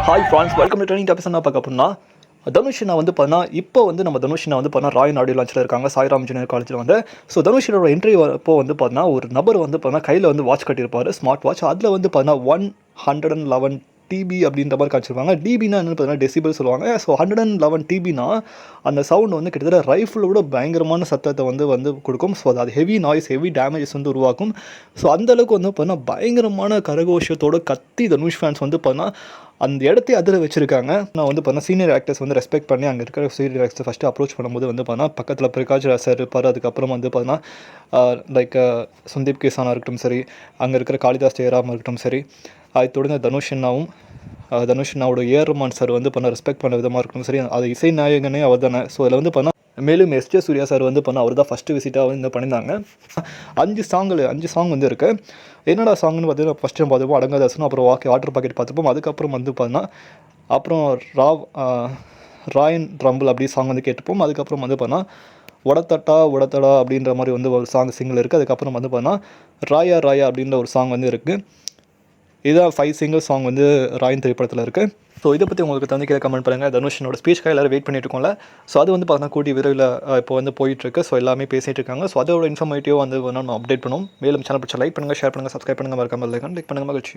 Hi France, welcome to training topics. என்ன பார்க்க அப்படின்னா, தனுஷினா வந்து பார்த்தீங்கன்னா இப்போ வந்து நம்ம தனுஷினா வந்து பார்த்தீங்கன்னா ராயன் ஆடியோ லான்ச்சில் இருக்காங்க, சாய்ராம் ஜூனியர் காலேஜில் வந்து. ஸோ தனுஷினோட என்ட்ரி அப்போ வந்து பார்த்தீங்கன்னா ஒரு நபர் வந்து பார்த்தீங்கன்னா கையில் வந்து வாட்ச் கட்டியிருப்பார், ஸ்மார்ட் வாட்ச். அதில் வந்து பார்த்தீங்கன்னா 111 டிபி அப்படின்ற மாதிரி காமிச்சிருப்பாங்க. டிபினா என்னென்னு பார்த்தீங்கன்னா டெசிபிள் சொல்லுவாங்க. ஸோ 111 டிபினா அந்த சவுண்ட் வந்து கிட்டத்தட்ட ரைஃபிளோட பயங்கரமான சத்தத்தை வந்து கொடுக்கும். ஸோ அது ஹெவி நாய்ஸ், ஹெவி டேமேஜஸ் வந்து உருவாக்கும். ஸோ அந்தளவுக்கு வந்து பார்த்தீங்கன்னா பயங்கரமான கரகோஷத்தோட கத்தி தனுஷ் ஃபேன்ஸ் வந்து பார்த்தீங்கன்னா அந்த இடத்தையே அதில் வச்சுருக்காங்க. நான் வந்து பார்த்தீங்கன்னா சீனியர் ஆக்டர்ஸ் வந்து ரெஸ்பெக்ட் பண்ணி அங்கே இருக்கிற சீனியர் ஆக்டர்ஸ் ஃபஸ்ட்டு அப்ரோச் பண்ணும்போது வந்து பார்த்தீங்கன்னா பக்கத்தில் பிரகாஷ் ராஜ் சார் இருப்பார். அதுக்கப்புறம் வந்து பார்த்தீங்கன்னா லைக் சந்தீப் கேசானா இருக்கட்டும் சரி, அங்கே இருக்கிற காளிதாஸ் ஜெயராம் இருக்கட்டும் சரி, அதை தொடர்ந்து தனுஷ் அண்ணாவோட ரஹ்மான் சார் வந்து பண்ண ரெஸ்பெக்ட் பண்ண விதமாக இருக்கட்டும் சரி, அது இசை நாயகனே அவர் தானே. ஸோ அதில் வந்து பண்ணால் மேலும் எஸ்ஜே சூர்யா சார் வந்து அவர் தான் ஃபஸ்ட்டு விசிட்டாக வந்து பண்ணியிருந்தாங்க. 5 சாங் வந்து இருக்குது. என்னடா சாங்னு பார்த்தீங்கன்னா ஃபஸ்ட்டு பார்த்துப்போம் அடங்காதாசனும், அப்புறம் வாட்டர் பாக்கெட் பார்த்துப்போம். அதுக்கப்புறம் வந்து பார்த்தீங்கன்னா அப்புறம் ராயன் ரம்பிள் அப்படி சாங் வந்து கேட்டுப்போம். அதுக்கப்புறம் வந்து பார்த்தீங்கன்னா உடத்தடா அப்படின்ற மாதிரி வந்து ஒரு சாங் சிங்கிள் இருக்குது. அதுக்கப்புறம் வந்து பார்த்தீங்கன்னா ராயா அப்படின்ற ஒரு சாங் வந்து இருக்குது. இதுதான் 5 சிங்கிள் சாங் வந்து ராயன் திரைப்படத்தில் இருக்குது. ஸோ இதை பற்றி உங்களுக்கு தந்து கீழே கமெண்ட் பண்ணுங்கள். தனுஷனோட ஸ்பீச்க்காக எல்லோரும் வெயிட் பண்ணிட்டு இருக்கோம்ல. ஸோ அது வந்து பார்த்தீங்கன்னா கூடிய விரைவில் இப்போ வந்து போயிட்டுருக்கு. ஸோ எல்லாமே பேசிகிட்டு இருக்காங்க. ஸோ அதோட இன்ஃபர்மேட்டிவாக வந்து நம்ம அப்டேட் பண்ணுவோம். மேலும் சேனல் பிடிச்ச லைக் பண்ணுங்கள், ஷேர் பண்ணுங்கள், சப்ஸ்கிரைப் பண்ணுங்கள், மறக்காமல் லைக் பண்ணுங்கள். மகிழ்ச்சி.